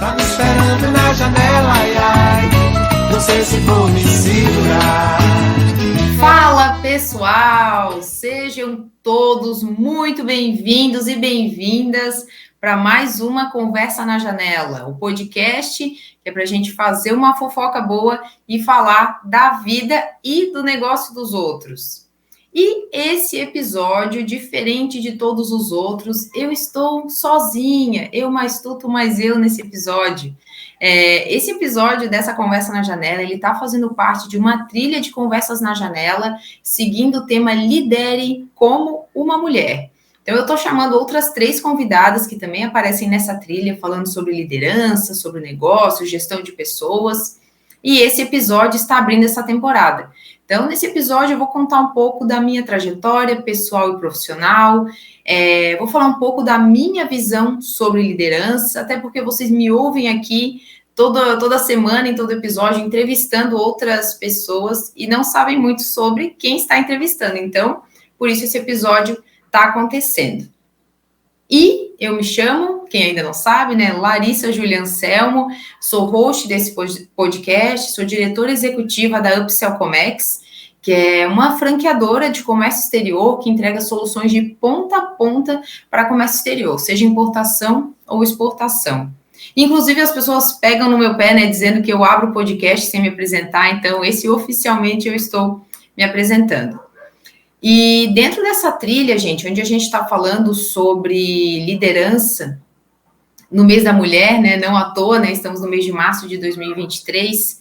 Tá me esperando na janela, ai, ai. Não sei se vou me segurar. Fala, pessoal! Sejam todos muito bem-vindos e bem-vindas para mais uma Conversa na Janela, o podcast que é para a gente fazer uma fofoca boa e falar da vida e do negócio dos outros. E esse episódio, diferente de todos os outros, eu estou sozinha, eu mais tudo, mais eu nesse episódio. Esse episódio dessa Conversa na Janela, ele está fazendo parte de uma trilha de Conversas na Janela, seguindo o tema Lidere como uma Mulher. Então, eu estou chamando outras 3 convidadas que também aparecem nessa trilha, falando sobre liderança, sobre negócio, gestão de pessoas. E esse episódio está abrindo essa temporada. Então, nesse episódio, eu vou contar um pouco da minha trajetória pessoal e profissional, vou falar um pouco da minha visão sobre liderança, até porque vocês me ouvem aqui toda semana, em todo episódio, entrevistando outras pessoas e não sabem muito sobre quem está entrevistando. Então, por isso esse episódio está acontecendo. E eu me chamo, quem ainda não sabe, né, Larissa Julia Anselmo, sou host desse podcast, sou diretora executiva da Upsell Comex, que é uma franqueadora de comércio exterior que entrega soluções de ponta a ponta para comércio exterior, seja importação ou exportação. Inclusive, as pessoas pegam no meu pé, né, dizendo que eu abro o podcast sem me apresentar, então esse oficialmente eu estou me apresentando. E dentro dessa trilha, gente, onde a gente está falando sobre liderança no mês da mulher, né, não à toa, né, estamos no mês de março de 2023,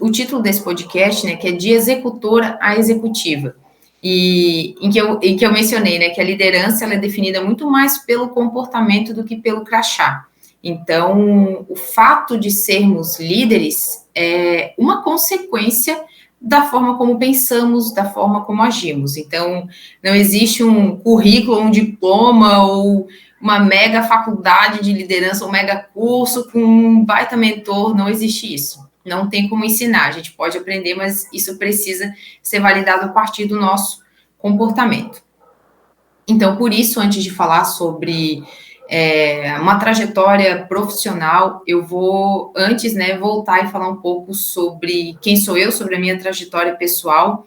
o título desse podcast, né, que é de executora a executiva, e em que eu mencionei, né, que a liderança ela é definida muito mais pelo comportamento do que pelo crachá. Então, o fato de sermos líderes é uma consequência da forma como pensamos, da forma como agimos. Então, não existe um currículo, um diploma ou uma mega faculdade de liderança, um mega curso com um baita mentor, não existe isso. Não tem como ensinar, a gente pode aprender, mas isso precisa ser validado a partir do nosso comportamento. Então, por isso, antes de falar sobre uma trajetória profissional, eu vou, antes, né, voltar e falar um pouco sobre quem sou eu, sobre a minha trajetória pessoal,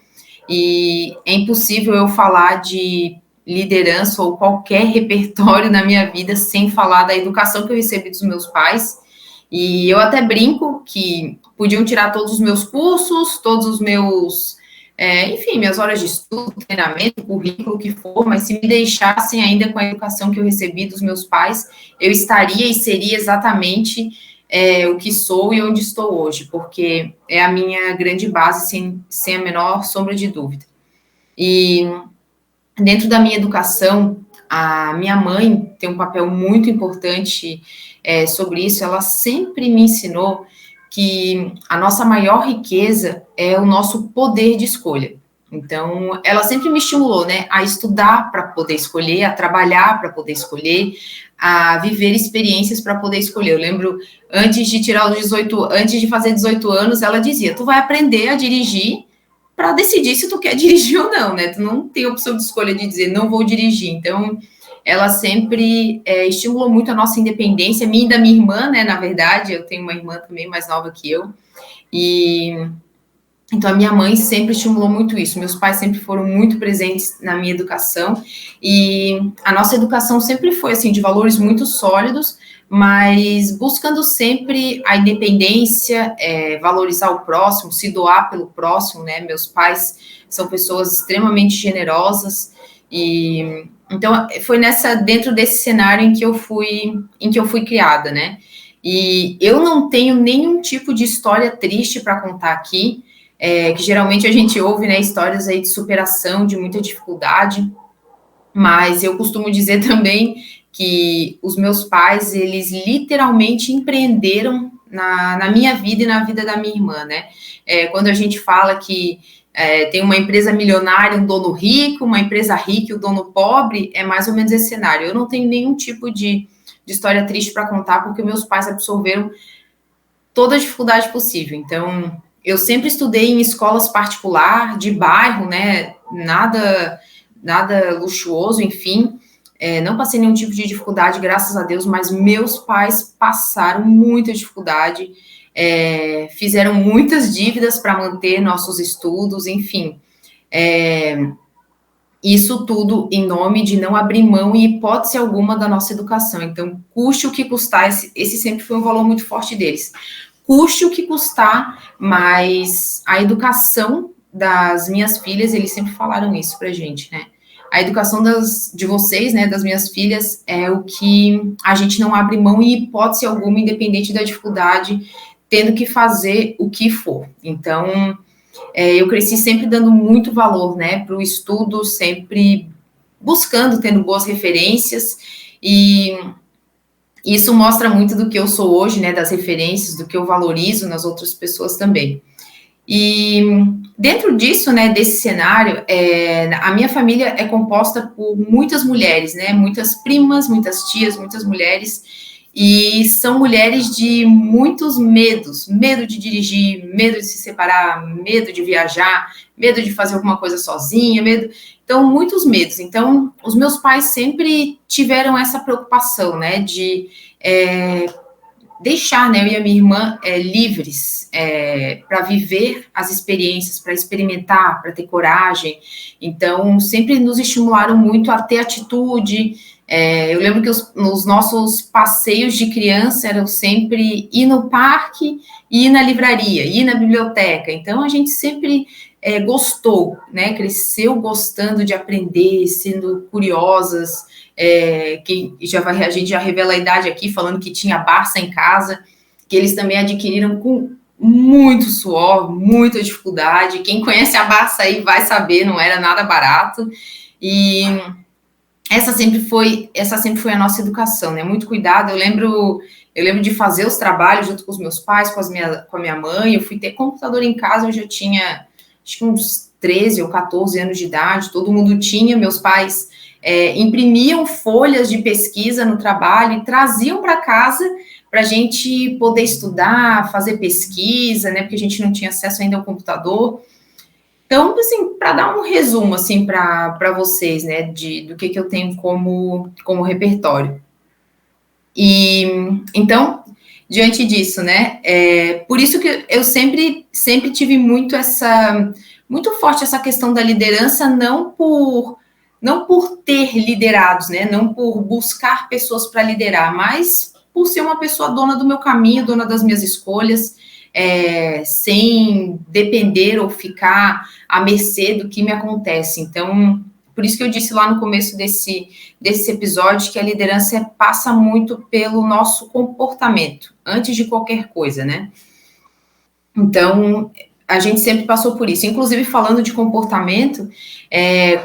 e é impossível eu falar de liderança ou qualquer repertório na minha vida sem falar da educação que eu recebi dos meus pais, e eu até brinco que podiam tirar todos os meus cursos, todos os meus... enfim, minhas horas de estudo, treinamento, currículo, o que for, mas se me deixassem ainda com a educação que eu recebi dos meus pais, eu estaria e seria exatamente o que sou e onde estou hoje, porque é a minha grande base, sem a menor sombra de dúvida. E dentro da minha educação, a minha mãe tem um papel muito importante sobre isso, ela sempre me ensinou que a nossa maior riqueza é o nosso poder de escolha. Então, ela sempre me estimulou, né, a estudar para poder escolher, a trabalhar para poder escolher, a viver experiências para poder escolher. Eu lembro, antes de fazer 18 anos, ela dizia, tu vai aprender a dirigir para decidir se tu quer dirigir ou não, né? Tu não tem opção de escolha de dizer, não vou dirigir. Então, ela sempre estimulou muito a nossa independência, minha e da minha irmã, né, na verdade, eu tenho uma irmã também mais nova que eu, e então a minha mãe sempre estimulou muito isso, meus pais sempre foram muito presentes na minha educação, e a nossa educação sempre foi, assim, de valores muito sólidos, mas buscando sempre a independência, valorizar o próximo, se doar pelo próximo, né, meus pais são pessoas extremamente generosas, e então foi dentro desse cenário em que eu fui criada, né? E eu não tenho nenhum tipo de história triste para contar aqui, que geralmente a gente ouve, né, histórias aí de superação, de muita dificuldade, mas eu costumo dizer também que os meus pais, eles literalmente empreenderam na minha vida e na vida da minha irmã, né? Quando a gente fala que tem uma empresa milionária, um dono rico, uma empresa rica e o dono pobre, é mais ou menos esse cenário. Eu não tenho nenhum tipo de história triste para contar, porque meus pais absorveram toda a dificuldade possível. Então, eu sempre estudei em escolas particulares, de bairro, né? Nada luxuoso, enfim. não passei nenhum tipo de dificuldade, graças a Deus, mas meus pais passaram muita dificuldade, fizeram muitas dívidas para manter nossos estudos, enfim. Isso tudo em nome de não abrir mão, em hipótese alguma, da nossa educação. Então, custe o que custar, esse sempre foi um valor muito forte deles. Custe o que custar, mas a educação das minhas filhas, eles sempre falaram isso pra gente, né? A educação de vocês, né, das minhas filhas, é o que a gente não abre mão em hipótese alguma, independente da dificuldade, tendo que fazer o que for. Então, eu cresci sempre dando muito valor, né, para o estudo, sempre buscando, tendo boas referências, e isso mostra muito do que eu sou hoje, né, das referências, do que eu valorizo nas outras pessoas também. E dentro disso, né, desse cenário, a minha família é composta por muitas mulheres, né, muitas primas, muitas tias, muitas mulheres, e são mulheres de muitos medos, medo de dirigir, medo de se separar, medo de viajar, medo de fazer alguma coisa sozinha, então, muitos medos. Então, os meus pais sempre tiveram essa preocupação, né, de deixar, né, eu e a minha irmã livres para viver as experiências, para experimentar, para ter coragem. Então, sempre nos estimularam muito a ter atitude. Eu lembro que os nossos passeios de criança eram sempre ir no parque, ir na livraria, ir na biblioteca. Então, a gente sempre gostou, né, cresceu gostando de aprender, sendo curiosas. A gente já revela a idade aqui, falando que tinha Barça em casa, que eles também adquiriram com muito suor, muita dificuldade. Quem conhece a Barça aí vai saber, não era nada barato. E essa sempre foi a nossa educação, né? Muito cuidado. Eu lembro de fazer os trabalhos junto com os meus pais, com a minha mãe. Eu fui ter computador em casa, eu já tinha acho que uns 13 ou 14 anos de idade, todo mundo tinha. Meus pais imprimiam folhas de pesquisa no trabalho e traziam para casa para a gente poder estudar, fazer pesquisa, né? Porque a gente não tinha acesso ainda ao computador. Então, assim, para dar um resumo, assim, para vocês, né, do que eu tenho como repertório. E, então, diante disso, né, por isso que eu sempre tive muito forte essa questão da liderança, não por ter liderados, né, não por buscar pessoas para liderar, mas por ser uma pessoa dona do meu caminho, dona das minhas escolhas, sem depender ou ficar à mercê do que me acontece. Então, por isso que eu disse lá no começo desse episódio que a liderança passa muito pelo nosso comportamento, antes de qualquer coisa, né? Então, a gente sempre passou por isso. Inclusive, falando de comportamento,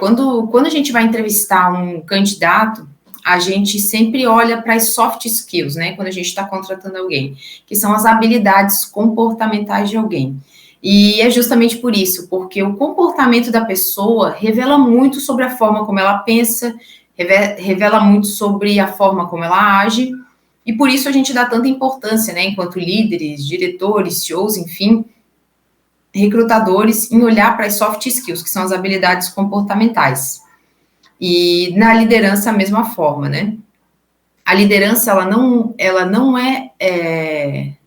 quando a gente vai entrevistar um candidato, a gente sempre olha para as soft skills, né? Quando a gente está contratando alguém, que são as habilidades comportamentais de alguém. E é justamente por isso, porque o comportamento da pessoa revela muito sobre a forma como ela pensa, revela muito sobre a forma como ela age, e por isso a gente dá tanta importância, né? Enquanto líderes, diretores, CEOs, enfim, recrutadores, em olhar para as soft skills, que são as habilidades comportamentais. E na liderança, a mesma forma, né? A liderança, ela não é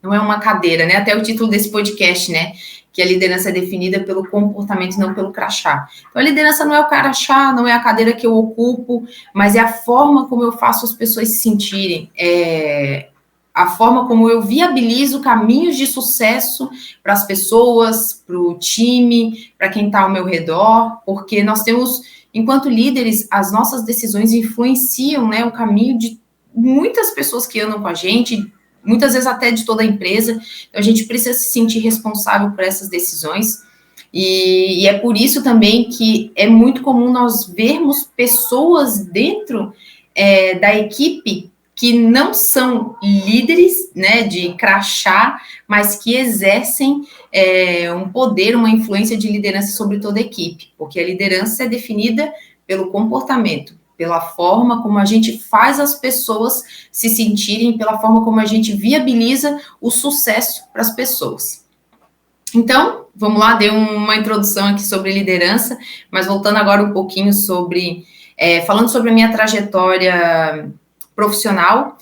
uma cadeira, né? Até o título desse podcast, né? Que a liderança é definida pelo comportamento, não pelo crachá. Então, a liderança não é o crachá, não é a cadeira que eu ocupo, mas é a forma como eu faço as pessoas se sentirem, a forma como eu viabilizo caminhos de sucesso para as pessoas, para o time, para quem está ao meu redor, porque nós temos, enquanto líderes, as nossas decisões influenciam, né, o caminho de muitas pessoas que andam com a gente, muitas vezes até de toda a empresa. Então, a gente precisa se sentir responsável por essas decisões. E é por isso também que é muito comum nós vermos pessoas dentro da equipe que não são líderes, né, de crachá, mas que exercem um poder, uma influência de liderança sobre toda a equipe, porque a liderança é definida pelo comportamento, pela forma como a gente faz as pessoas se sentirem, pela forma como a gente viabiliza o sucesso para as pessoas. Então, vamos lá, dei uma introdução aqui sobre liderança, mas voltando agora um pouquinho sobre Falando sobre a minha trajetória profissional,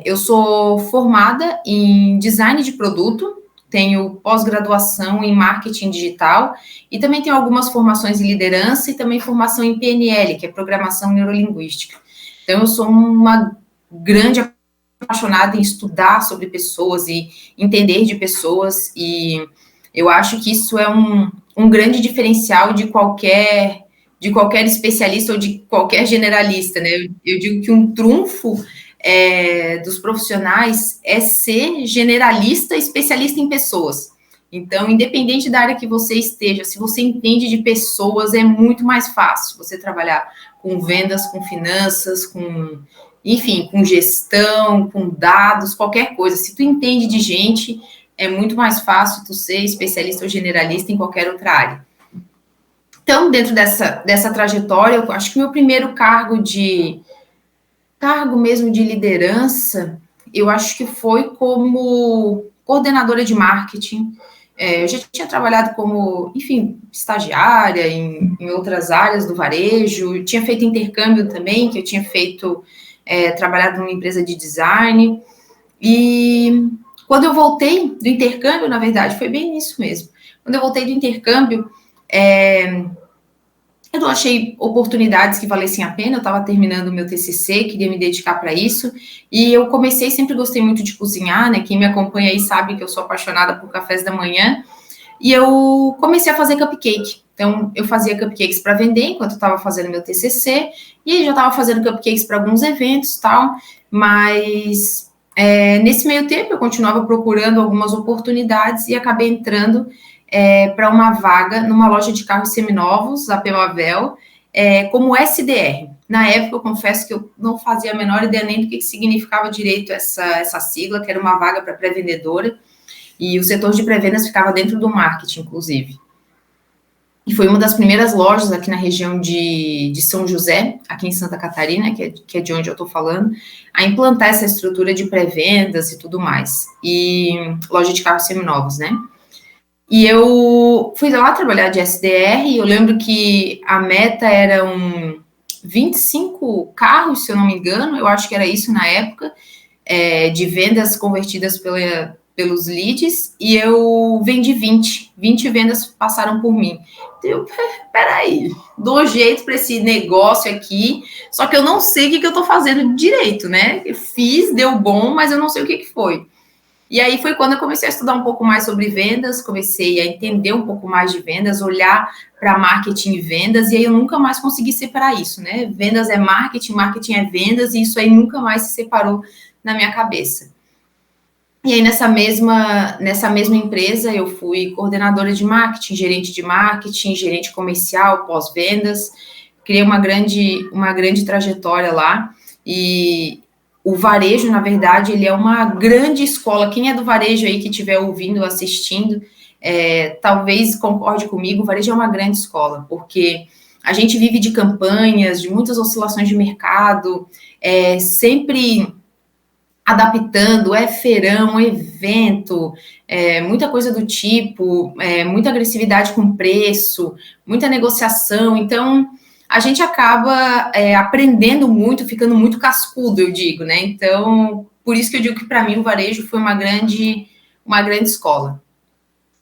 eu sou formada em design de produto, tenho pós-graduação em marketing digital e também tenho algumas formações em liderança e também formação em PNL, que é programação neurolinguística. Então, eu sou uma grande apaixonada em estudar sobre pessoas e entender de pessoas, e eu acho que isso é um grande diferencial de qualquer especialista ou de qualquer generalista, né? Eu digo que um trunfo dos profissionais é ser generalista, especialista em pessoas. Então, independente da área que você esteja, se você entende de pessoas, é muito mais fácil você trabalhar com vendas, com finanças, enfim, com gestão, com dados, qualquer coisa. Se tu entende de gente, é muito mais fácil tu ser especialista ou generalista em qualquer outra área. Então, dentro dessa trajetória, eu acho que o meu primeiro cargo mesmo de liderança, eu acho que foi como coordenadora de marketing. Eu já tinha trabalhado como, enfim, estagiária em outras áreas do varejo, tinha feito intercâmbio também, que eu tinha feito, trabalhado numa empresa de design, e quando eu voltei do intercâmbio, na verdade, foi bem isso mesmo. Quando eu voltei do intercâmbio, eu não achei oportunidades que valessem a pena, eu estava terminando o meu TCC, queria me dedicar para isso, e eu sempre gostei muito de cozinhar, né? Quem me acompanha aí sabe que eu sou apaixonada por cafés da manhã, e eu comecei a fazer cupcake. Então, eu fazia cupcakes para vender enquanto eu estava fazendo meu TCC, e já estava fazendo cupcakes para alguns eventos e tal, mas nesse meio tempo eu continuava procurando algumas oportunidades e acabei entrando para uma vaga numa loja de carros seminovos, a Pemavel, como SDR. Na época, eu confesso que eu não fazia a menor ideia nem do que significava direito essa sigla, que era uma vaga para pré-vendedora, e o setor de pré-vendas ficava dentro do marketing, inclusive. E foi uma das primeiras lojas aqui na região de São José, aqui em Santa Catarina, que é de onde eu estou falando, a implantar essa estrutura de pré-vendas e tudo mais. E loja de carros seminovos, né? E eu fui lá trabalhar de SDR, e eu lembro que a meta era 25 carros, se eu não me engano, eu acho que era isso na época, de vendas convertidas pelos leads, e eu vendi 20 vendas passaram por mim. Então, peraí, dou jeito para esse negócio aqui, só que eu não sei o que eu estou fazendo direito, né? Eu fiz, deu bom, mas eu não sei o que foi. E aí foi quando eu comecei a estudar um pouco mais sobre vendas, comecei a entender um pouco mais de vendas, olhar para marketing e vendas, e aí eu nunca mais consegui separar isso, né? Vendas é marketing, marketing é vendas, e isso aí nunca mais se separou na minha cabeça. E aí nessa mesma empresa eu fui coordenadora de marketing, gerente comercial, pós-vendas, criei uma grande trajetória lá, e o varejo, na verdade, ele é uma grande escola. Quem é do varejo aí que estiver ouvindo, assistindo, talvez concorde comigo, o varejo é uma grande escola, porque a gente vive de campanhas, de muitas oscilações de mercado, sempre adaptando, feirão, evento, muita coisa do tipo, muita agressividade com preço, muita negociação. Então, a gente acaba aprendendo muito, ficando muito cascudo, eu digo, né? Então, por isso que eu digo que para mim o varejo foi uma grande escola.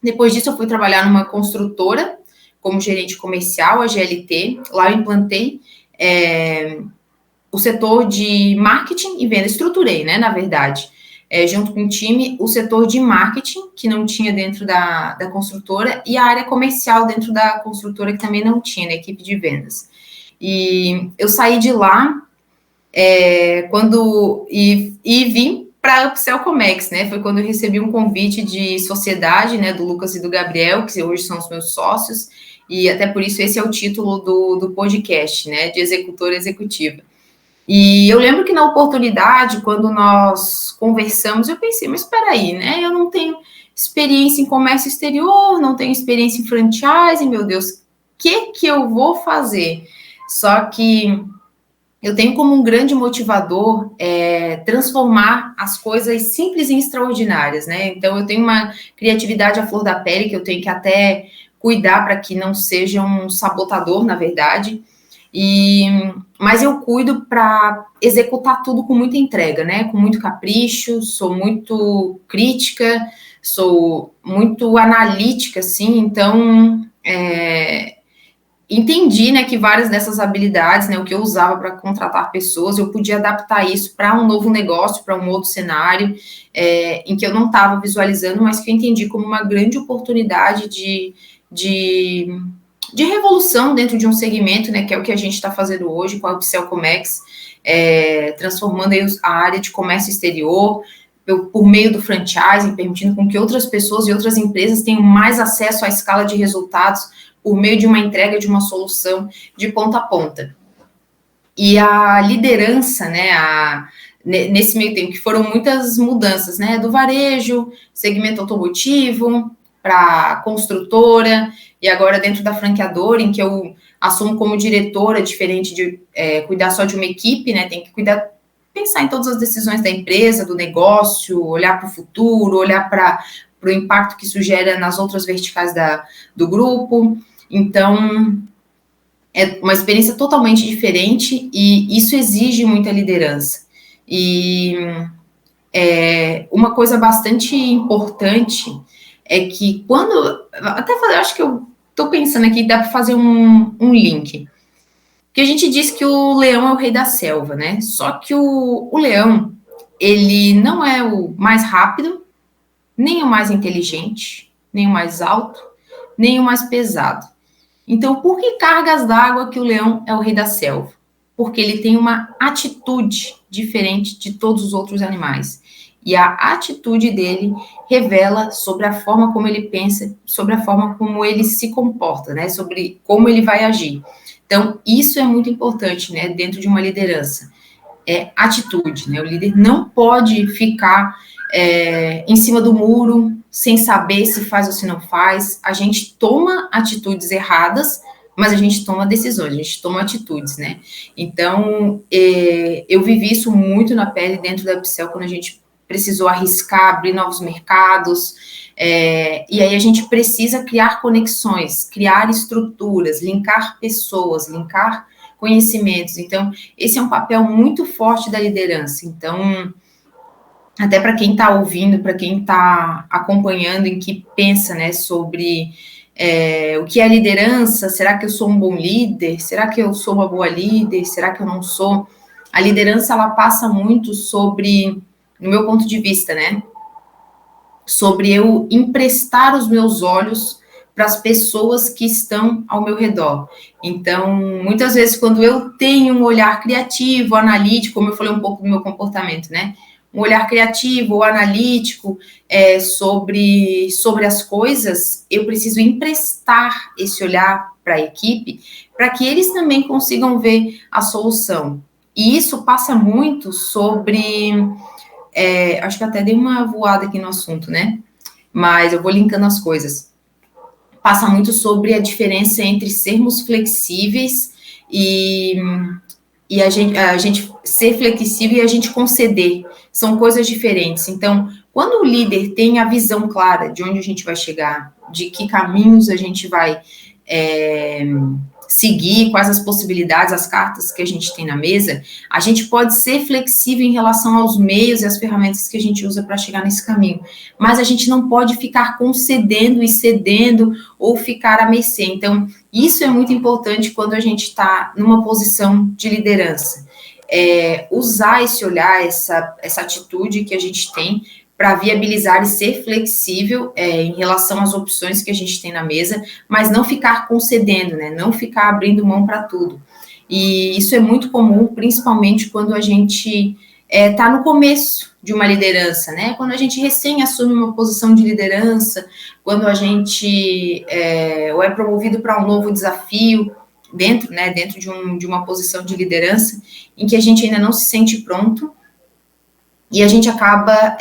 Depois disso, eu fui trabalhar numa construtora como gerente comercial, a GLT. Lá eu implantei o setor de marketing e venda, estruturei, né, na verdade, junto com o time, o setor de marketing, que não tinha dentro da construtora, e a área comercial dentro da construtora, que também não tinha, na equipe de vendas. E eu saí de lá e vim para a Upsell Comex, né? Foi quando eu recebi um convite de sociedade, né, do Lucas e do Gabriel, que hoje são os meus sócios, e até por isso esse é o título do podcast, né, de executora executiva. E eu lembro que na oportunidade, quando nós conversamos, eu pensei, mas espera aí, né? Eu não tenho experiência em comércio exterior, não tenho experiência em franchise, meu Deus, o que eu vou fazer? Só que eu tenho como um grande motivador transformar as coisas simples em extraordinárias, né? Então, eu tenho uma criatividade à flor da pele que eu tenho que até cuidar para que não seja um sabotador, na verdade. Mas eu cuido para executar tudo com muita entrega, né? Com muito capricho, sou muito crítica, sou muito analítica, assim, então entendi, né, que várias dessas habilidades, né, o que eu usava para contratar pessoas, eu podia adaptar isso para um novo negócio, para um outro cenário, em que eu não estava visualizando, mas que eu entendi como uma grande oportunidade de revolução dentro de um segmento, né, que é o que a gente está fazendo hoje com a Upsell Comex, transformando aí a área de comércio exterior, por meio do franchising, permitindo com que outras pessoas e outras empresas tenham mais acesso à escala de resultados por meio de uma entrega de uma solução de ponta a ponta. E a liderança, né, nesse meio tempo, que foram muitas mudanças, né, do varejo, segmento automotivo, para construtora, e agora dentro da franqueadora, em que eu assumo como diretora, diferente de cuidar só de uma equipe, né, tem que pensar em todas as decisões da empresa, do negócio, olhar para o futuro, olhar para o impacto que isso gera nas outras verticais do grupo. Então, é uma experiência totalmente diferente e isso exige muita liderança. E uma coisa bastante importante é que quando... acho que eu estou pensando aqui, dá para fazer um link. Porque a gente diz que o leão é o rei da selva, né? Só que o leão, ele não é o mais rápido, nem o mais inteligente, nem o mais alto, nem o mais pesado. Então, por que cargas d'água que o leão é o rei da selva? Porque ele tem uma atitude diferente de todos os outros animais. E a atitude dele revela sobre a forma como ele pensa, sobre a forma como ele se comporta, né? Sobre como ele vai agir. Então, isso é muito importante, né? Dentro de uma liderança. É atitude, né? O líder não pode ficar em cima do muro, sem saber se faz ou se não faz. A gente toma atitudes erradas, mas a gente toma decisões, a gente toma atitudes, né? Então, eu vivi isso muito na pele dentro da Upsell, quando a gente precisou arriscar, abrir novos mercados, e aí a gente precisa criar conexões, criar estruturas, linkar pessoas, linkar conhecimentos. Então, esse é um papel muito forte da liderança. Então, até para quem está ouvindo, para quem está acompanhando, em que pensa, né, sobre o que é liderança, será que eu sou um bom líder? Será que eu sou uma boa líder? Será que eu não sou? A liderança, ela passa muito sobre, no meu ponto de vista, né, sobre eu emprestar os meus olhos para as pessoas que estão ao meu redor. Então, muitas vezes, quando eu tenho um olhar criativo, analítico, como eu falei um pouco do meu comportamento, né, um olhar criativo ou analítico sobre as coisas, eu preciso emprestar esse olhar para a equipe, para que eles também consigam ver a solução. E isso passa muito sobre... acho que até dei uma voada aqui no assunto, né? Mas eu vou linkando as coisas. Passa muito sobre a diferença entre sermos flexíveis e a gente ser flexível e a gente conceder. São coisas diferentes. Então, quando o líder tem a visão clara de onde a gente vai chegar, de que caminhos a gente vai seguir, quais as possibilidades, as cartas que a gente tem na mesa, a gente pode ser flexível em relação aos meios e as ferramentas que a gente usa para chegar nesse caminho, mas a gente não pode ficar concedendo e cedendo ou ficar à mercê. Então, isso é muito importante quando a gente está numa posição de liderança. Usar esse olhar, essa atitude que a gente tem para viabilizar e ser flexível em relação às opções que a gente tem na mesa, mas não ficar concedendo, né? Não ficar abrindo mão para tudo. E isso é muito comum, principalmente quando a gente está no começo de uma liderança, né? Quando a gente recém assume uma posição de liderança, quando a gente ou é promovido para um novo desafio dentro de uma posição de liderança, em que a gente ainda não se sente pronto, e a gente acaba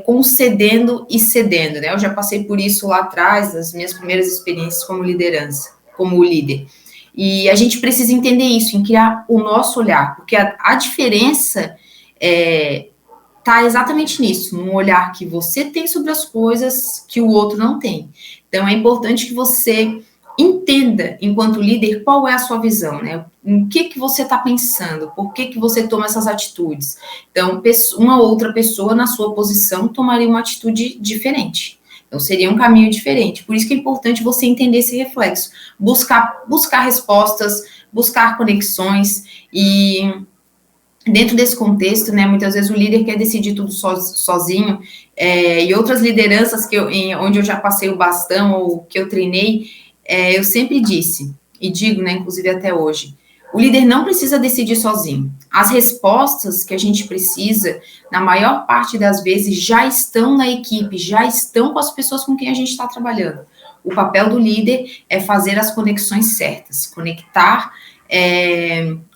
concedendo e cedendo, né? Eu já passei por isso lá atrás, nas minhas primeiras experiências como liderança, como líder. E a gente precisa entender isso, em criar o nosso olhar, porque a diferença está exatamente nisso, num olhar que você tem sobre as coisas que o outro não tem. Então, é importante que você entenda, enquanto líder, qual é a sua visão, né? O que você está pensando? Por que você toma essas atitudes? Então, uma outra pessoa na sua posição tomaria uma atitude diferente. Então, seria um caminho diferente. Por isso que é importante você entender esse reflexo. Buscar respostas, buscar conexões e... Dentro desse contexto, né, muitas vezes o líder quer decidir tudo sozinho, e outras lideranças onde eu já passei o bastão ou que eu treinei, eu sempre disse, e digo, né, inclusive até hoje, o líder não precisa decidir sozinho. As respostas que a gente precisa, na maior parte das vezes, já estão na equipe, já estão com as pessoas com quem a gente está trabalhando. O papel do líder é fazer as conexões certas, conectar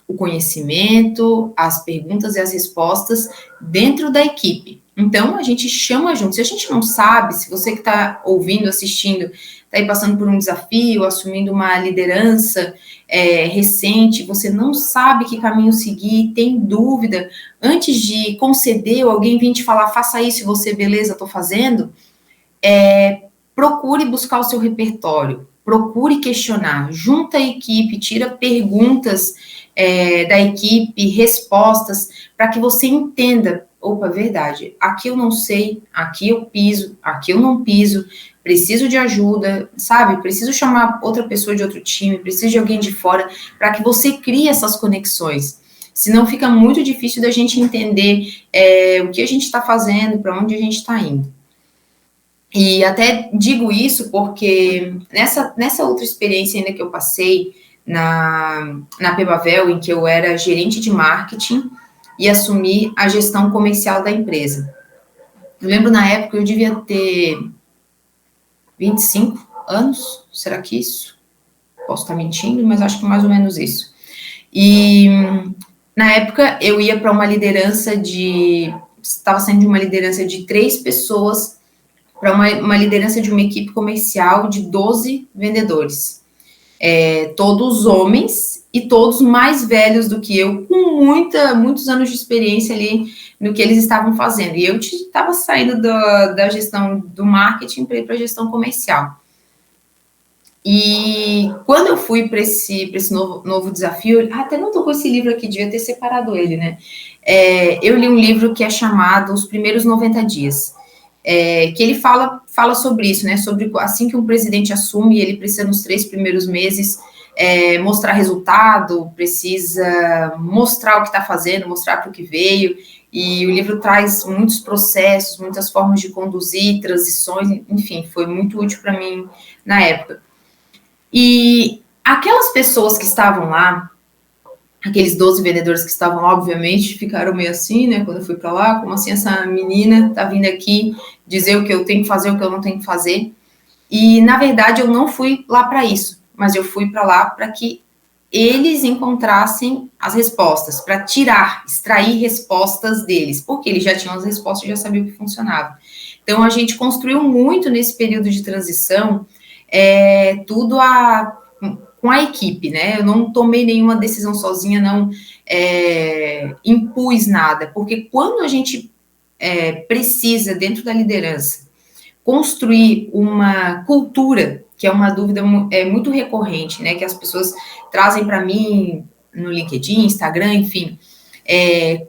o conhecimento, as perguntas e as respostas dentro da equipe. Então, a gente chama junto. Se a gente não sabe, se você que está ouvindo, assistindo, está aí passando por um desafio, assumindo uma liderança recente, você não sabe que caminho seguir, tem dúvida, antes de conceder ou alguém vir te falar, faça isso e você, beleza, estou fazendo, procure buscar o seu repertório, procure questionar, junta a equipe, tira perguntas da equipe, respostas, para que você entenda, opa, verdade, aqui eu não sei, aqui eu piso, aqui eu não piso, preciso de ajuda, sabe, preciso chamar outra pessoa de outro time, preciso de alguém de fora, para que você crie essas conexões, senão fica muito difícil da gente entender o que a gente está fazendo, para onde a gente está indo. E até digo isso porque nessa outra experiência ainda que eu passei, na Pebavel, em que eu era gerente de marketing e assumi a gestão comercial da empresa. Eu lembro na época eu devia ter 25 anos, será que isso? Posso estar mentindo, mas acho que mais ou menos isso. E na época eu ia para uma liderança estava saindo de uma liderança de 3 pessoas para uma liderança de uma equipe comercial de 12 vendedores. Todos homens e todos mais velhos do que eu, com muitos anos de experiência ali no que eles estavam fazendo. E eu estava saindo da gestão do marketing para ir para a gestão comercial. E quando eu fui para esse novo desafio, até não estou com esse livro aqui, devia ter separado ele, né? Eu li um livro que é chamado Os Primeiros 90 Dias. Que ele fala sobre isso, né, sobre assim que um presidente assume, ele precisa nos 3 primeiros meses mostrar resultado, precisa mostrar o que está fazendo, mostrar para o que veio, e o livro traz muitos processos, muitas formas de conduzir, transições, enfim, foi muito útil para mim na época. E aquelas pessoas que estavam lá, aqueles 12 vendedores que estavam lá, obviamente, ficaram meio assim, né, quando eu fui para lá, como assim essa menina tá vindo aqui dizer o que eu tenho que fazer, o que eu não tenho que fazer. E, na verdade, eu não fui lá para isso, mas eu fui para lá para que eles encontrassem as respostas, para extrair respostas deles, porque eles já tinham as respostas e já sabiam o que funcionava. Então, a gente construiu muito nesse período de transição, tudo com a equipe, né? Eu não tomei nenhuma decisão sozinha, não impus nada, porque quando a gente precisa, dentro da liderança, construir uma cultura, que é uma dúvida muito recorrente, né? Que as pessoas trazem para mim no LinkedIn, Instagram, enfim.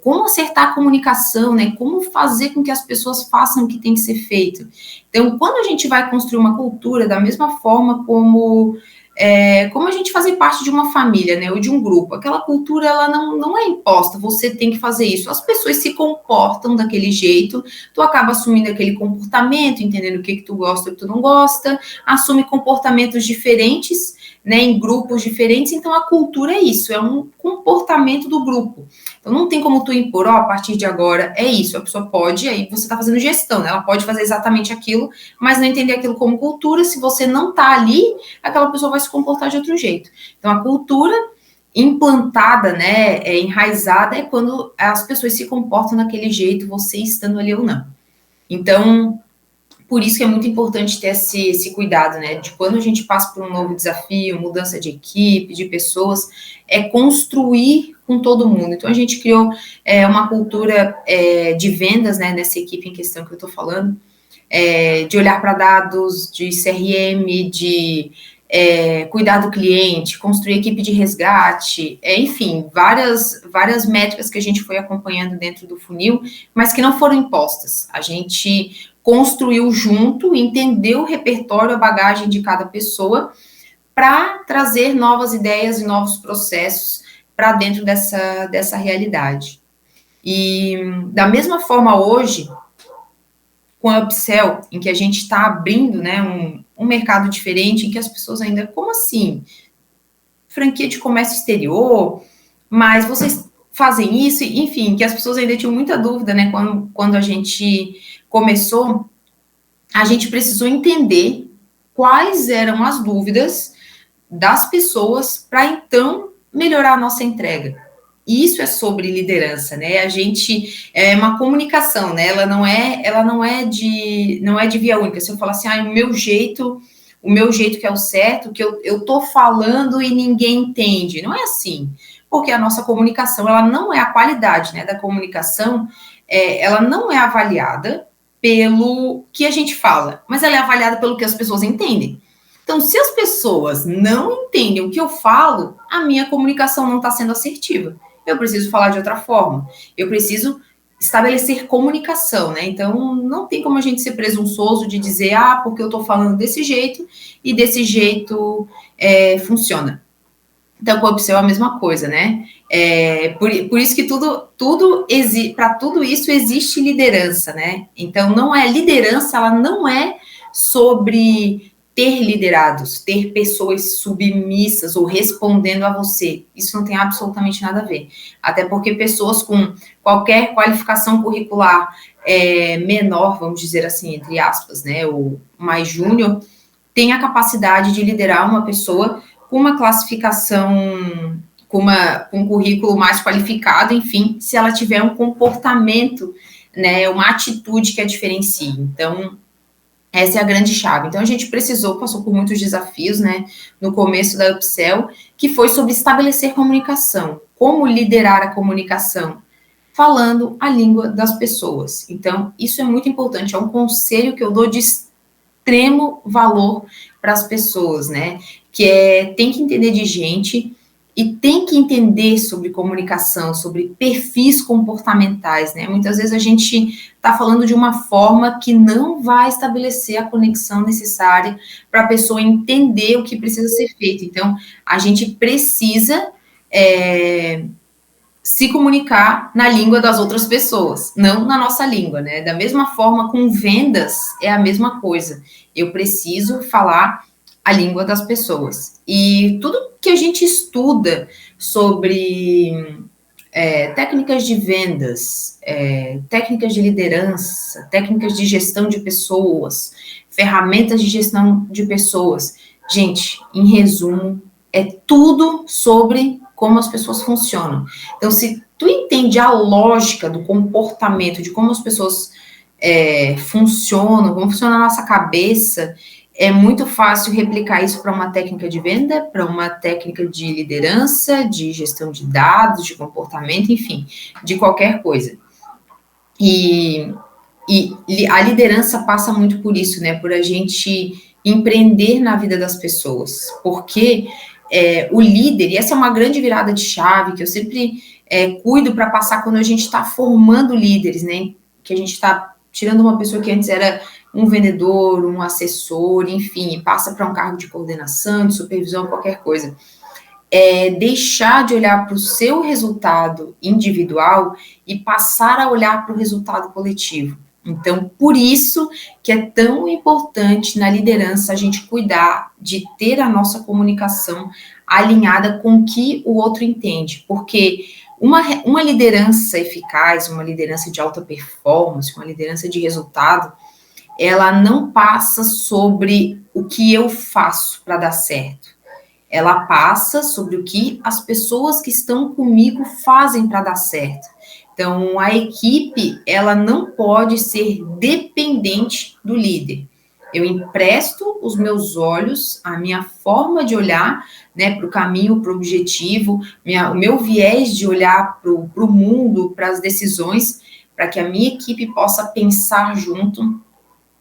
Como acertar a comunicação, né? Como fazer com que as pessoas façam o que tem que ser feito. Então, quando a gente vai construir uma cultura, da mesma forma como a gente fazer parte de uma família, né, ou de um grupo, aquela cultura, ela não é imposta, você tem que fazer isso, as pessoas se comportam daquele jeito, tu acaba assumindo aquele comportamento, entendendo o que tu gosta e o que tu não gosta, assume comportamentos diferentes, né, em grupos diferentes, então a cultura é isso, é um comportamento do grupo. Então não tem como tu impor, a partir de agora é isso, a pessoa pode, aí você tá fazendo gestão, né, ela pode fazer exatamente aquilo, mas não entender aquilo como cultura, se você não tá ali, aquela pessoa vai se comportar de outro jeito. Então a cultura implantada, né, enraizada, é quando as pessoas se comportam daquele jeito, você estando ali ou não. Então, por isso que é muito importante ter esse cuidado, né, de quando a gente passa por um novo desafio, mudança de equipe, de pessoas, construir com todo mundo. Então, a gente criou uma cultura de vendas, né, nessa equipe em questão que eu estou falando, de olhar para dados, de CRM, de cuidar do cliente, construir equipe de resgate, enfim, várias métricas que a gente foi acompanhando dentro do funil, mas que não foram impostas. A gente construiu junto, entendeu o repertório, a bagagem de cada pessoa, para trazer novas ideias e novos processos para dentro dessa realidade. E da mesma forma hoje, com a Upsell, em que a gente está abrindo, né, um mercado diferente, em que as pessoas ainda, como assim? Franquia de comércio exterior, mas vocês fazem isso? Enfim, que as pessoas ainda tinham muita dúvida, né, quando a gente começou, a gente precisou entender quais eram as dúvidas das pessoas para, então, melhorar a nossa entrega. E isso é sobre liderança, né? A gente é uma comunicação, né? Ela não é de via única. Se eu falar assim, o meu jeito que é o certo, que eu tô falando e ninguém entende. Não é assim. Porque a nossa comunicação, ela não é a qualidade, né, da comunicação, ela não é avaliada pelo que a gente fala, mas ela é avaliada pelo que as pessoas entendem. Então, se as pessoas não entendem o que eu falo, a minha comunicação não está sendo assertiva. Eu preciso falar de outra forma. Eu preciso estabelecer comunicação, né? Então, não tem como a gente ser presunçoso de dizer, porque eu estou falando desse jeito e desse jeito funciona. Então, com o Upsell é a mesma coisa, né? Por isso que para tudo isso existe liderança, né? Então, liderança, ela não é sobre ter liderados, ter pessoas submissas ou respondendo a você. Isso não tem absolutamente nada a ver. Até porque pessoas com qualquer qualificação curricular menor, vamos dizer assim, entre aspas, né, ou mais júnior, têm a capacidade de liderar uma pessoa com uma classificação, com um currículo mais qualificado, enfim, se ela tiver um comportamento, né, uma atitude que a diferencie. Então, essa é a grande chave. Então, a gente passou por muitos desafios, né, no começo da Upsell, que foi sobre estabelecer comunicação, como liderar a comunicação, falando a língua das pessoas. Então, isso é muito importante, é um conselho que eu dou de extremo valor para as pessoas, né, que tem que entender de gente e tem que entender sobre comunicação, sobre perfis comportamentais, né? Muitas vezes a gente está falando de uma forma que não vai estabelecer a conexão necessária para a pessoa entender o que precisa ser feito. Então, a gente precisa se comunicar na língua das outras pessoas, não na nossa língua, né? Da mesma forma, com vendas, é a mesma coisa. Eu preciso falar a língua das pessoas. E tudo que a gente estuda sobre técnicas de vendas, técnicas de liderança, técnicas de gestão de pessoas, ferramentas de gestão de pessoas, gente, em resumo, é tudo sobre como as pessoas funcionam. Então, se tu entende a lógica do comportamento, de como as pessoas funcionam, como funciona a nossa cabeça, é muito fácil replicar isso para uma técnica de venda, para uma técnica de liderança, de gestão de dados, de comportamento, enfim, de qualquer coisa. E a liderança passa muito por isso, né? Por a gente empreender na vida das pessoas. Porque o líder, e essa é uma grande virada de chave que eu sempre cuido para passar quando a gente está formando líderes, né? Que a gente está tirando uma pessoa que antes era um vendedor, um assessor, enfim, e passa para um cargo de coordenação, de supervisão, qualquer coisa. Deixar de olhar para o seu resultado individual e passar a olhar para o resultado coletivo. Então, por isso que é tão importante na liderança a gente cuidar de ter a nossa comunicação alinhada com o que o outro entende, porque uma liderança eficaz, uma liderança de alta performance, uma liderança de resultado, ela não passa sobre o que eu faço para dar certo. Ela passa sobre o que as pessoas que estão comigo fazem para dar certo. Então, a equipe, ela não pode ser dependente do líder. Eu empresto os meus olhos, a minha forma de olhar, né, para o caminho, para o objetivo, o meu viés de olhar para o mundo, para as decisões, para que a minha equipe possa pensar junto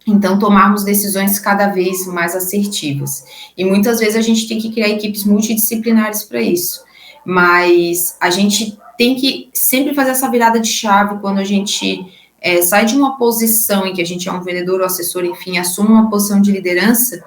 Então, tomarmos decisões cada vez mais assertivas. E muitas vezes a gente tem que criar equipes multidisciplinares para isso. Mas a gente tem que sempre fazer essa virada de chave quando a gente sai de uma posição em que a gente é um vendedor ou assessor, enfim, assume uma posição de liderança,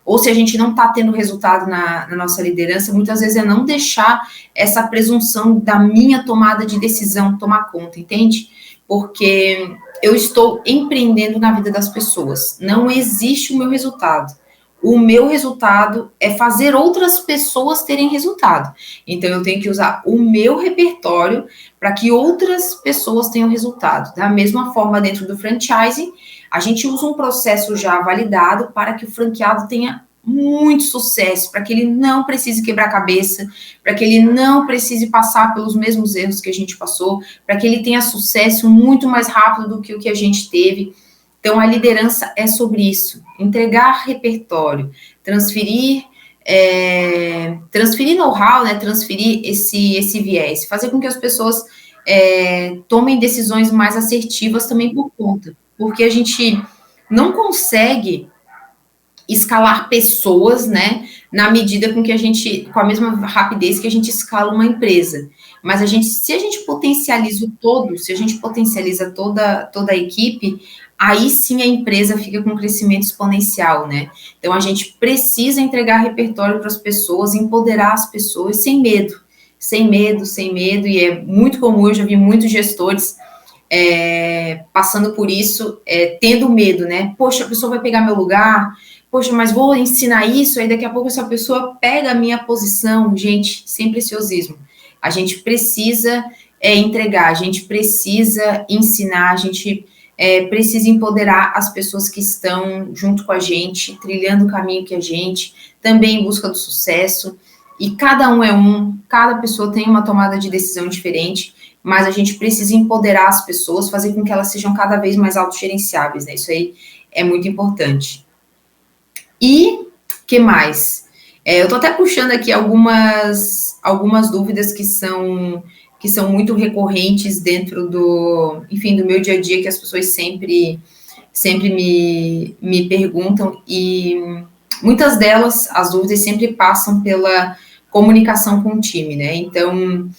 ou se a gente não está tendo resultado na nossa liderança, muitas vezes é não deixar essa presunção da minha tomada de decisão tomar conta, entende? Porque eu estou empreendendo na vida das pessoas. Não existe o meu resultado. O meu resultado é fazer outras pessoas terem resultado. Então, eu tenho que usar o meu repertório para que outras pessoas tenham resultado. Da mesma forma, dentro do franchising, a gente usa um processo já validado para que o franqueado tenha muito sucesso, para que ele não precise quebrar a cabeça, para que ele não precise passar pelos mesmos erros que a gente passou, para que ele tenha sucesso muito mais rápido do que o que a gente teve. Então, a liderança é sobre isso, entregar repertório, transferir know-how, né, transferir esse viés, fazer com que as pessoas tomem decisões mais assertivas também por conta, porque a gente não consegue escalar pessoas, né, na medida com que com a mesma rapidez que a gente escala uma empresa. Mas se a gente potencializa o todo, se a gente potencializa toda a equipe, aí sim a empresa fica com um crescimento exponencial, né? Então a gente precisa entregar repertório para as pessoas, empoderar as pessoas sem medo, e é muito comum, eu já vi muitos gestores passando por isso, tendo medo, né? Poxa, a pessoa vai pegar meu lugar, poxa, mas vou ensinar isso, aí daqui a pouco essa pessoa pega a minha posição. Gente, sem preciosismo. A gente precisa entregar, a gente precisa ensinar, a gente precisa empoderar as pessoas que estão junto com a gente, trilhando o caminho que a gente, também em busca do sucesso. E cada um cada pessoa tem uma tomada de decisão diferente, mas a gente precisa empoderar as pessoas, fazer com que elas sejam cada vez mais autogerenciáveis, né? Isso aí é muito importante. E que mais? Eu estou até puxando aqui algumas dúvidas que são muito recorrentes dentro do meu dia a dia, que as pessoas sempre me perguntam, e muitas delas, as dúvidas sempre passam pela comunicação com o time, né? Então,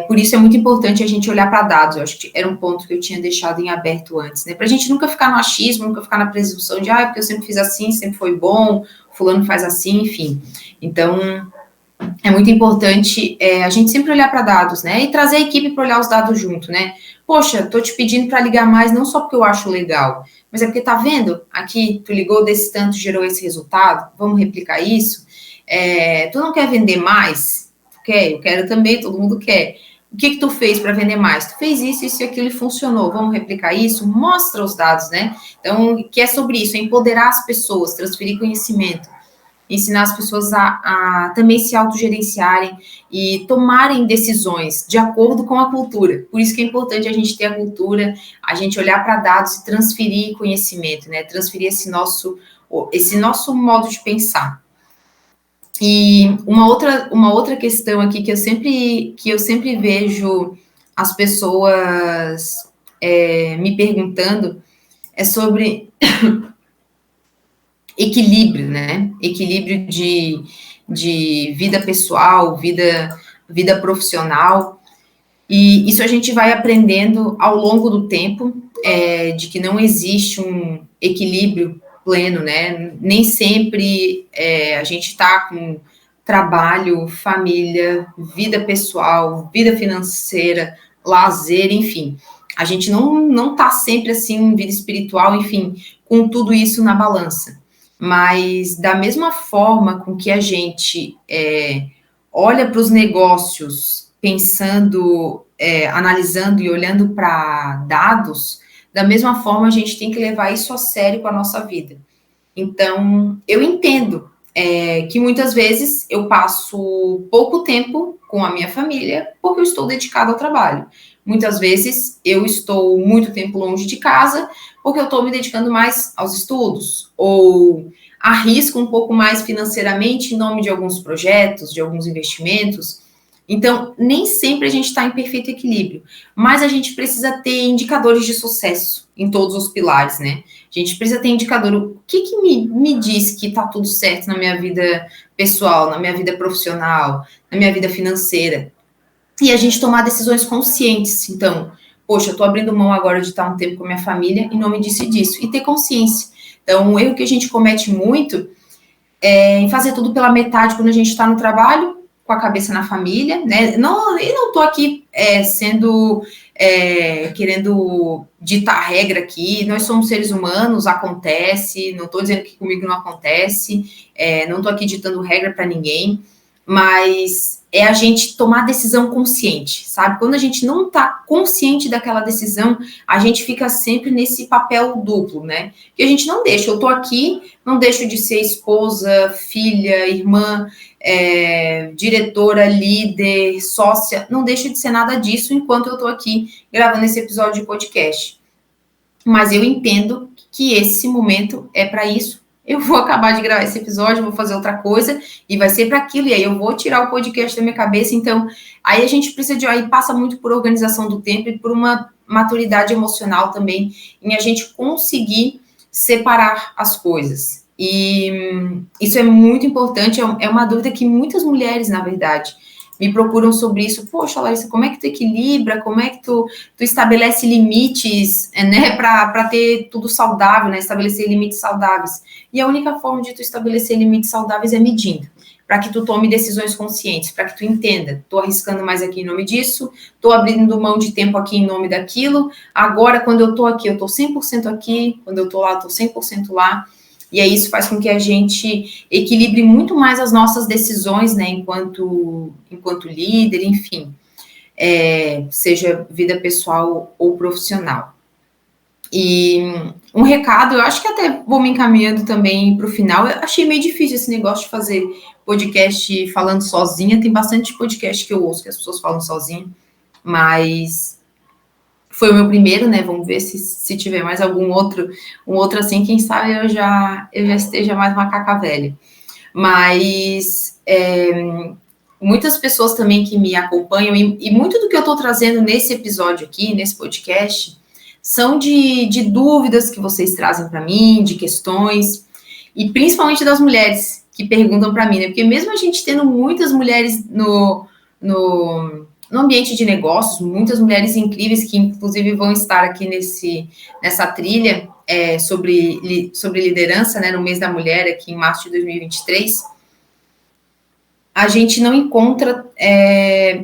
por isso é muito importante a gente olhar para dados. Eu acho que era um ponto que eu tinha deixado em aberto antes, né? Para a gente nunca ficar no achismo, nunca ficar na presunção de, porque eu sempre fiz assim, sempre foi bom, fulano faz assim, enfim. Então, é muito importante a gente sempre olhar para dados, né? E trazer a equipe para olhar os dados junto, né? Poxa, tô te pedindo para ligar mais, não só porque eu acho legal, mas é porque tá vendo? Aqui, tu ligou desse tanto, gerou esse resultado, vamos replicar isso? Tu não quer vender mais? Quer, eu quero também, todo mundo quer. O que tu fez para vender mais? Tu fez isso, isso e aquilo e funcionou. Vamos replicar isso? Mostra os dados, né? Então, que é sobre isso, é empoderar as pessoas, transferir conhecimento, ensinar as pessoas a também se autogerenciarem e tomarem decisões de acordo com a cultura. Por isso que é importante a gente ter a cultura, a gente olhar para dados e transferir conhecimento, né? Transferir esse nosso modo de pensar. E uma outra questão aqui que eu sempre vejo as pessoas me perguntando é sobre equilíbrio, né? Equilíbrio de vida pessoal, vida profissional. E isso a gente vai aprendendo ao longo do tempo, de que não existe um equilíbrio pleno, né? Nem sempre a gente está com trabalho, família, vida pessoal, vida financeira, lazer, enfim. A gente não está sempre assim, vida espiritual, enfim, com tudo isso na balança. Mas da mesma forma com que a gente olha para os negócios pensando, analisando e olhando para dados, da mesma forma a gente tem que levar isso a sério com a nossa vida. Então, eu entendo que muitas vezes eu passo pouco tempo com a minha família porque eu estou dedicado ao trabalho. Muitas vezes eu estou muito tempo longe de casa porque eu estou me dedicando mais aos estudos, ou arrisco um pouco mais financeiramente em nome de alguns projetos, de alguns investimentos, Então, nem sempre a gente está em perfeito equilíbrio, mas a gente precisa ter indicadores de sucesso em todos os pilares, né? A gente precisa ter indicador. O que me diz que está tudo certo na minha vida pessoal, na minha vida profissional, na minha vida financeira? E a gente tomar decisões conscientes. Então, poxa, eu estou abrindo mão agora de estar um tempo com a minha família em nome disso e disso. E ter consciência. Então, um erro que a gente comete muito é em fazer tudo pela metade quando a gente está no trabalho, com a cabeça na família, né? Não estou aqui querendo ditar regra aqui. Nós somos seres humanos, acontece. Não estou dizendo que comigo não acontece. Não estou aqui ditando regra para ninguém, mas é a gente tomar decisão consciente, sabe? Quando a gente não está consciente daquela decisão, a gente fica sempre nesse papel duplo, né? Que a gente não deixa. Eu tô aqui, não deixo de ser esposa, filha, irmã, diretora, líder, sócia, não deixo de ser nada disso enquanto eu tô aqui gravando esse episódio de podcast. Mas eu entendo que esse momento é para isso. Eu vou acabar de gravar esse episódio, vou fazer outra coisa e vai ser para aquilo, e aí eu vou tirar o podcast da minha cabeça. Então, aí a gente precisa aí passa muito por organização do tempo e por uma maturidade emocional também, em a gente conseguir separar as coisas. E isso é muito importante, é uma dúvida que muitas mulheres, na verdade, me procuram sobre isso. Poxa, Larissa, como é que tu equilibra? Como é que tu estabelece limites, né, para ter tudo saudável, né? Estabelecer limites saudáveis. E a única forma de tu estabelecer limites saudáveis é medindo, para que tu tome decisões conscientes, para que tu entenda, tô arriscando mais aqui em nome disso, tô abrindo mão de tempo aqui em nome daquilo, agora quando eu tô aqui, eu tô 100% aqui, quando eu tô lá, eu tô 100% lá. E aí isso faz com que a gente equilibre muito mais as nossas decisões, né, enquanto líder, enfim, seja vida pessoal ou profissional. E um recado, eu acho que até vou me encaminhando também para o final. Eu achei meio difícil esse negócio de fazer podcast falando sozinha. Tem bastante podcast que eu ouço que as pessoas falam sozinha, mas foi o meu primeiro, né? Vamos ver se tiver mais um outro assim, quem sabe eu já esteja mais macaca velha. Mas muitas pessoas também que me acompanham, e muito do que eu estou trazendo nesse episódio aqui, nesse podcast, são de dúvidas que vocês trazem para mim, de questões, e principalmente das mulheres que perguntam para mim, né? Porque mesmo a gente tendo muitas mulheres no ambiente de negócios, muitas mulheres incríveis que, inclusive, vão estar aqui nessa trilha sobre liderança, né, no mês da mulher, aqui em março de 2023, a gente não encontra,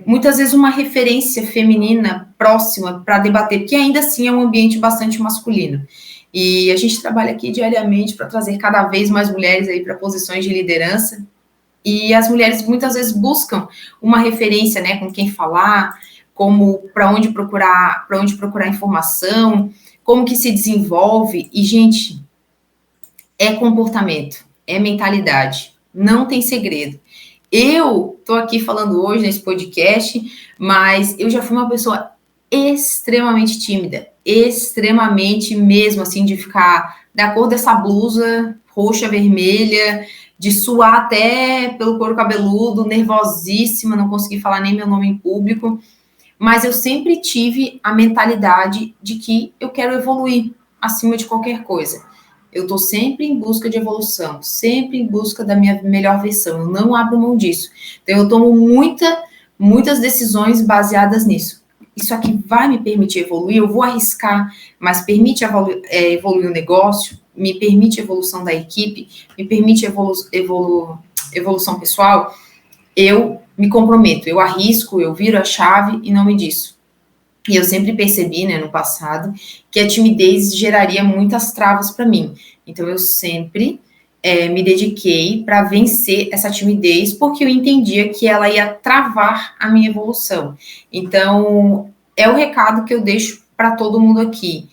muitas vezes, uma referência feminina próxima para debater, porque ainda assim é um ambiente bastante masculino. E a gente trabalha aqui diariamente para trazer cada vez mais mulheres aí para posições de liderança. E as mulheres muitas vezes buscam uma referência, né, com quem falar, como para onde procurar informação, como que se desenvolve. E, gente, é comportamento, é mentalidade, não tem segredo. Eu tô aqui falando hoje nesse podcast, mas eu já fui uma pessoa extremamente tímida, extremamente mesmo, assim, de ficar da cor dessa blusa roxa, vermelha, de suar até pelo couro cabeludo, nervosíssima, não consegui falar nem meu nome em público, mas eu sempre tive a mentalidade de que eu quero evoluir acima de qualquer coisa. Eu estou sempre em busca de evolução, sempre em busca da minha melhor versão, eu não abro mão disso. Então eu tomo muitas decisões baseadas nisso. Isso aqui vai me permitir evoluir, eu vou arriscar, mas permite evoluir o negócio, me permite evolução da equipe, me permite evolução pessoal, eu me comprometo, eu arrisco, eu viro a chave em nome disso. E eu sempre percebi, né, no passado, que a timidez geraria muitas travas para mim. Então, eu sempre me dediquei para vencer essa timidez, porque eu entendia que ela ia travar a minha evolução. Então, é o recado que eu deixo para todo mundo aqui.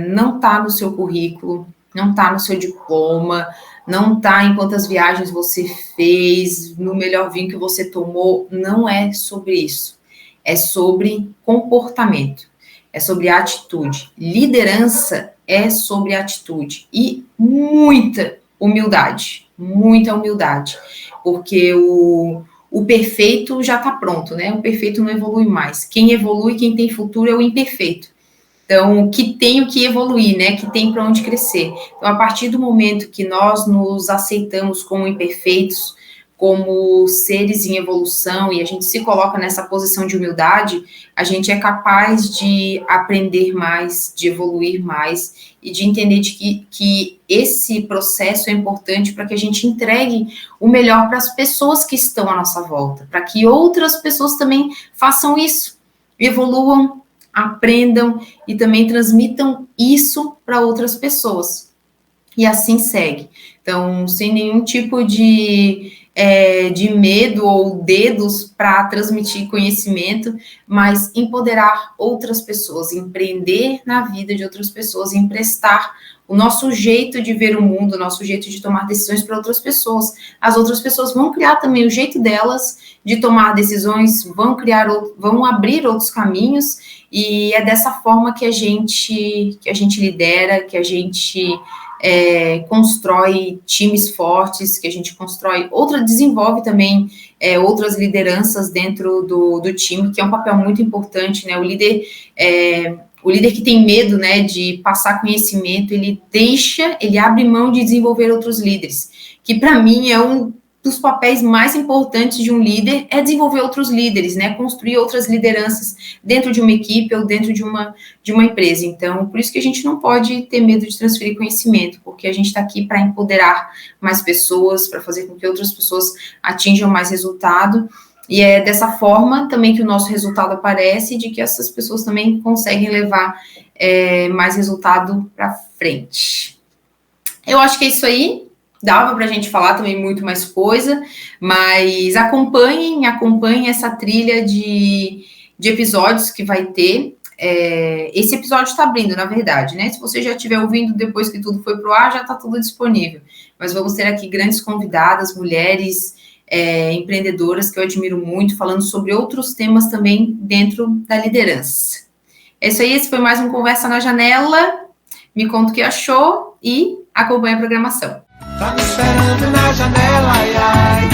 Não está no seu currículo, não está no seu diploma, não está em quantas viagens você fez, no melhor vinho que você tomou, não é sobre isso. É sobre comportamento, é sobre atitude. Liderança é sobre atitude e muita humildade, porque o o perfeito já está pronto, né? O perfeito não evolui mais. Quem evolui, quem tem futuro é o imperfeito. Então, que tem o que evoluir, né? Que tem para onde crescer. Então, a partir do momento que nós nos aceitamos como imperfeitos, como seres em evolução, e a gente se coloca nessa posição de humildade, a gente é capaz de aprender mais, de evoluir mais, e de entender que esse processo é importante para que a gente entregue o melhor para as pessoas que estão à nossa volta, para que outras pessoas também façam isso, evoluam, aprendam e também transmitam isso para outras pessoas. E assim segue. Então, sem nenhum tipo de medo ou dedos para transmitir conhecimento, mas empoderar outras pessoas, empreender na vida de outras pessoas, emprestar o nosso jeito de ver o mundo, o nosso jeito de tomar decisões para outras pessoas. As outras pessoas vão criar também o jeito delas de tomar decisões, vão abrir outros caminhos, e é dessa forma que a gente lidera, que a gente constrói times fortes, que a gente desenvolve também outras lideranças dentro do time, que é um papel muito importante, né? O líder que tem medo, né, de passar conhecimento, ele abre mão de desenvolver outros líderes, que para mim é um dos papéis mais importantes de um líder, é desenvolver outros líderes, né, construir outras lideranças dentro de uma equipe ou dentro de uma empresa. Então, por isso que a gente não pode ter medo de transferir conhecimento, porque a gente está aqui para empoderar mais pessoas, para fazer com que outras pessoas atinjam mais resultado, e é dessa forma também que o nosso resultado aparece, de que essas pessoas também conseguem levar mais resultado para frente. Eu acho que é isso aí. Dava para a gente falar também muito mais coisa, mas acompanhem essa trilha de episódios que vai ter. Esse episódio está abrindo, na verdade, né? Se você já estiver ouvindo depois que tudo foi para o ar, já está tudo disponível. Mas vamos ter aqui grandes convidadas, mulheres empreendedoras que eu admiro muito, falando sobre outros temas também dentro da liderança. É isso aí, esse foi mais um Conversa na Janela. Me conta o que achou e acompanhe a programação. Tá me esperando na janela, ai, ai.